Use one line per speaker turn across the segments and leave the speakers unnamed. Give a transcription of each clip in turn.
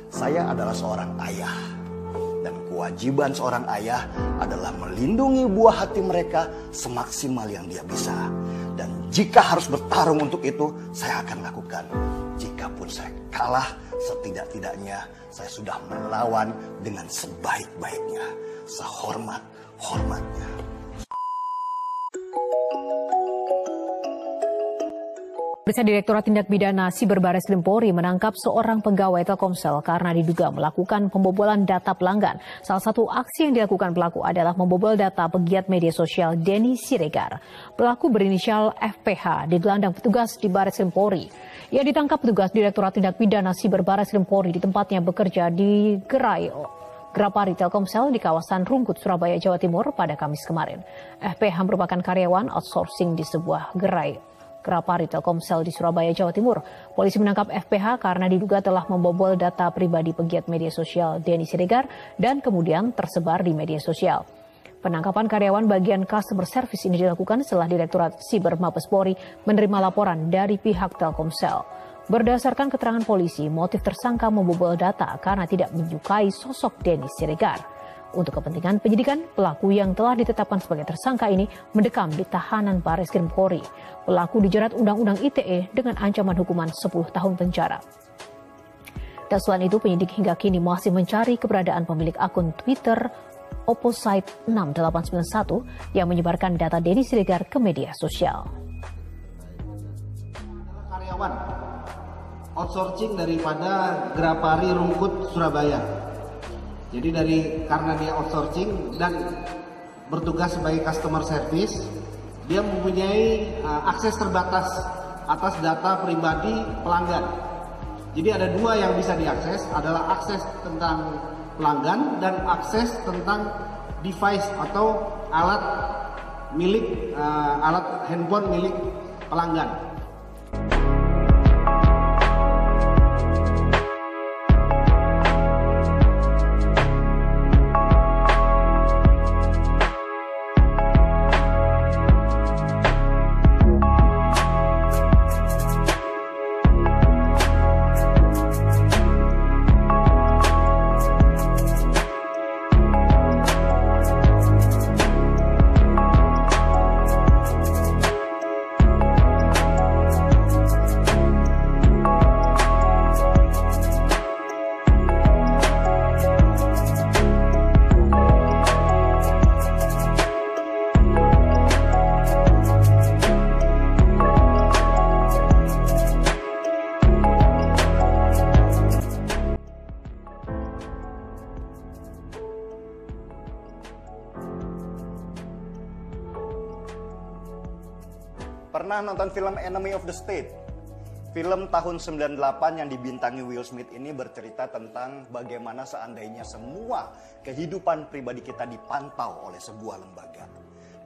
Saya adalah seorang ayah. Dan kewajiban seorang ayah adalah melindungi buah hati mereka semaksimal yang dia bisa. Dan jika harus bertarung untuk itu, saya akan lakukan. Jikapun saya kalah, setidak-tidaknya saya sudah melawan dengan sebaik-baiknya, sehormat-hormatnya.
Pemirsa, Direktorat Tindak Pidana Siber Barreskrim Polri menangkap seorang pegawai Telkomsel karena diduga melakukan pembobolan data pelanggan. Salah satu aksi yang dilakukan pelaku adalah membobol data pegiat media sosial Denny Siregar. Pelaku berinisial FPH digelandang petugas di Barreskrim Polri. Ia ditangkap petugas Direktorat Tindak Pidana Siber Barreskrim Polri di tempatnya bekerja di Gerai Grapari Telkomsel di kawasan Rungkut, Surabaya, Jawa Timur pada Kamis kemarin. FPH merupakan karyawan outsourcing di sebuah gerai Grapari Telkomsel di Surabaya, Jawa Timur. Polisi menangkap FPH karena diduga telah membobol data pribadi pegiat media sosial Denny Siregar dan kemudian tersebar di media sosial. Penangkapan karyawan bagian customer service ini dilakukan setelah Direktorat Siber Mabes Polri menerima laporan dari pihak Telkomsel. Berdasarkan keterangan polisi, motif tersangka membobol data karena tidak menyukai sosok Denny Siregar. Untuk kepentingan penyidikan, pelaku yang telah ditetapkan sebagai tersangka ini mendekam di tahanan Barreskrim Polri. Pelaku dijerat Undang-Undang ITE dengan ancaman hukuman 10 tahun penjara. Dan selain itu, penyidik hingga kini masih mencari keberadaan pemilik akun Twitter Opposite 6891 yang menyebarkan data Denny Siregar ke media sosial.
Karyawan outsourcing daripada Grapari Rungkut, Surabaya. Jadi karena dia outsourcing dan bertugas sebagai customer service, dia mempunyai akses terbatas atas data pribadi pelanggan. Jadi ada dua yang bisa diakses, adalah akses tentang pelanggan dan akses tentang device atau alat handphone milik pelanggan.
Pernah nonton film Enemy of the State? Film tahun 98 yang dibintangi Will Smith ini bercerita tentang bagaimana seandainya semua kehidupan pribadi kita dipantau oleh sebuah lembaga.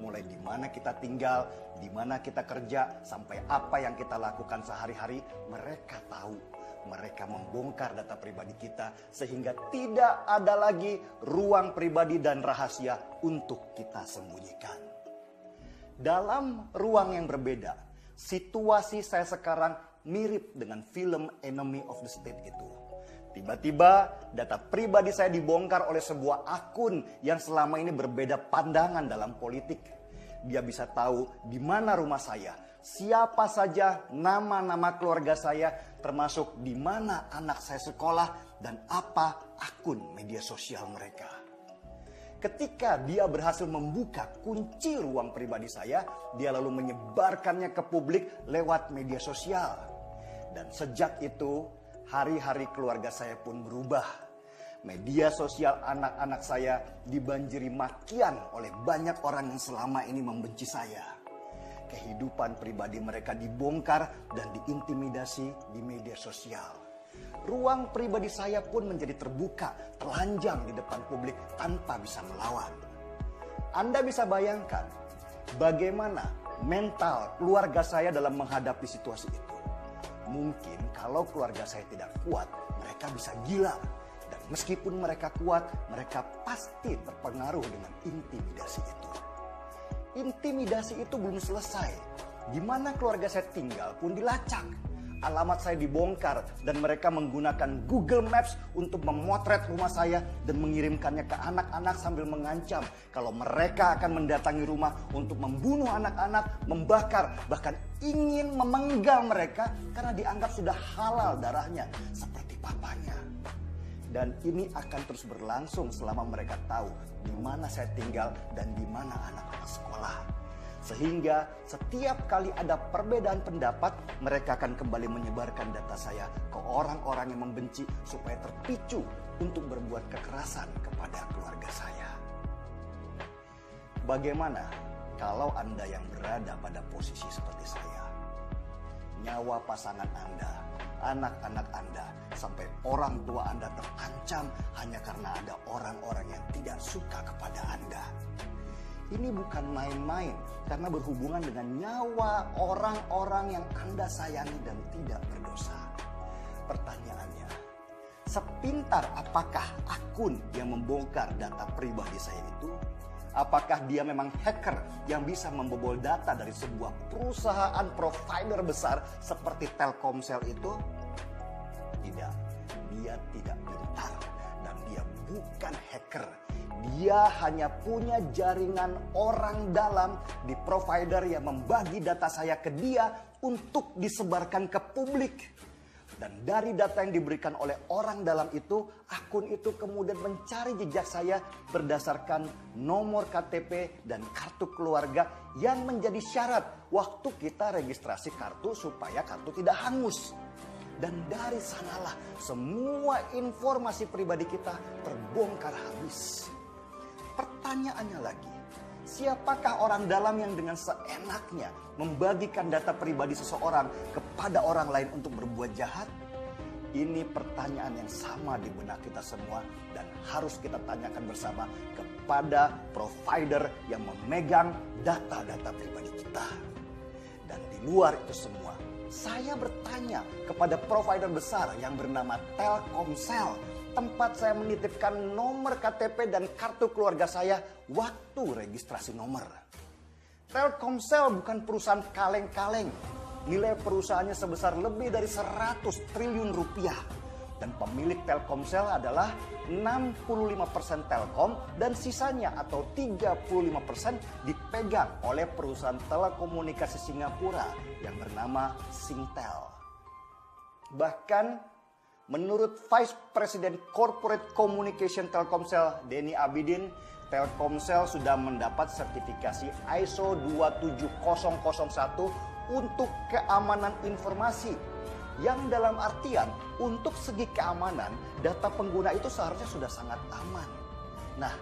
Mulai di mana kita tinggal, di mana kita kerja, sampai apa yang kita lakukan sehari-hari, mereka tahu. Mereka membongkar data pribadi kita sehingga tidak ada lagi ruang pribadi dan rahasia untuk kita sembunyikan. Dalam ruang yang berbeda, situasi saya sekarang mirip dengan film Enemy of the State itu. Tiba-tiba data pribadi saya dibongkar oleh sebuah akun yang selama ini berbeda pandangan dalam politik. Dia bisa tahu di mana rumah saya, siapa saja nama-nama keluarga saya, termasuk di mana anak saya sekolah dan apa akun media sosial mereka. Ketika dia berhasil membuka kunci ruang pribadi saya, dia lalu menyebarkannya ke publik lewat media sosial. Dan sejak itu, hari-hari keluarga saya pun berubah. Media sosial anak-anak saya dibanjiri makian oleh banyak orang yang selama ini membenci saya. Kehidupan pribadi mereka dibongkar dan diintimidasi di media sosial. Ruang pribadi saya pun menjadi terbuka, telanjang di depan publik tanpa bisa melawan. Anda bisa bayangkan bagaimana mental keluarga saya dalam menghadapi situasi itu. Mungkin kalau keluarga saya tidak kuat, mereka bisa gila. Dan meskipun mereka kuat, mereka pasti terpengaruh dengan intimidasi itu. Intimidasi itu belum selesai. Di mana keluarga saya tinggal pun dilacak. alamat saya dibongkar dan mereka menggunakan Google Maps untuk memotret rumah saya dan mengirimkannya ke anak-anak sambil mengancam kalau mereka akan mendatangi rumah untuk membunuh anak-anak, membakar, bahkan ingin memenggal mereka karena dianggap sudah halal darahnya seperti papanya. Dan ini akan terus berlangsung selama mereka tahu di mana saya tinggal dan di mana anak-anak sekolah. Sehingga setiap kali ada perbedaan pendapat, mereka akan kembali menyebarkan data saya ke orang-orang yang membenci supaya terpicu untuk berbuat kekerasan kepada keluarga saya. Bagaimana kalau Anda yang berada pada posisi seperti saya? Nyawa pasangan Anda, anak-anak Anda, sampai orang tua Anda terancam hanya karena ada orang-orang yang tidak suka kepada Anda. Ini bukan main-main karena berhubungan dengan nyawa orang-orang yang Anda sayangi dan tidak berdosa. Pertanyaannya, sepintar apakah akun yang membongkar data pribadi saya itu? Apakah dia memang hacker yang bisa membobol data dari sebuah perusahaan provider besar seperti Telkomsel itu? Tidak, dia tidak pintar dan dia bukan hacker. Dia hanya punya jaringan orang dalam di provider yang membagi data saya ke dia untuk disebarkan ke publik. Dan dari data yang diberikan oleh orang dalam itu, akun itu kemudian mencari jejak saya berdasarkan nomor KTP dan kartu keluarga yang menjadi syarat waktu kita registrasi kartu supaya kartu tidak hangus. Dan dari sanalah semua informasi pribadi kita terbongkar habis. Pertanyaannya lagi, siapakah orang dalam yang dengan seenaknya membagikan data pribadi seseorang kepada orang lain untuk berbuat jahat? Ini pertanyaan yang sama di benak kita semua dan harus kita tanyakan bersama kepada provider yang memegang data-data pribadi kita. Dan di luar itu semua, saya bertanya kepada provider besar yang bernama Telkomsel, tempat saya menitipkan nomor KTP dan kartu keluarga saya waktu registrasi nomor. Telkomsel bukan perusahaan kaleng-kaleng. Nilai perusahaannya sebesar lebih dari 100 triliun rupiah. Dan pemilik Telkomsel adalah 65% Telkom dan sisanya atau 35% dipegang oleh perusahaan telekomunikasi Singapura yang bernama Singtel. Bahkan menurut Vice President Corporate Communication Telkomsel, Denny Abidin, Telkomsel sudah mendapat sertifikasi ISO 27001 untuk keamanan informasi. Yang dalam artian, untuk segi keamanan, data pengguna itu seharusnya sudah sangat aman. Nah,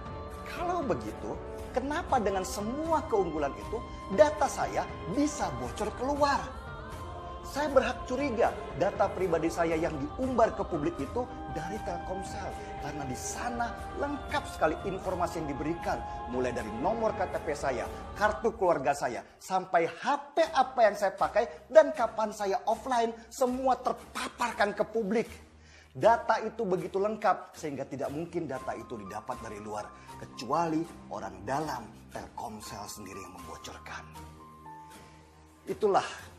kalau begitu, kenapa dengan semua keunggulan itu, data saya bisa bocor keluar? Saya berhak curiga data pribadi saya yang diumbar ke publik itu dari Telkomsel. Karena di sana lengkap sekali informasi yang diberikan. Mulai dari nomor KTP saya, kartu keluarga saya, sampai HP apa yang saya pakai dan kapan saya offline, semua terpaparkan ke publik. Data itu begitu lengkap sehingga tidak mungkin data itu didapat dari luar. Kecuali orang dalam Telkomsel sendiri yang membocorkan. Itulah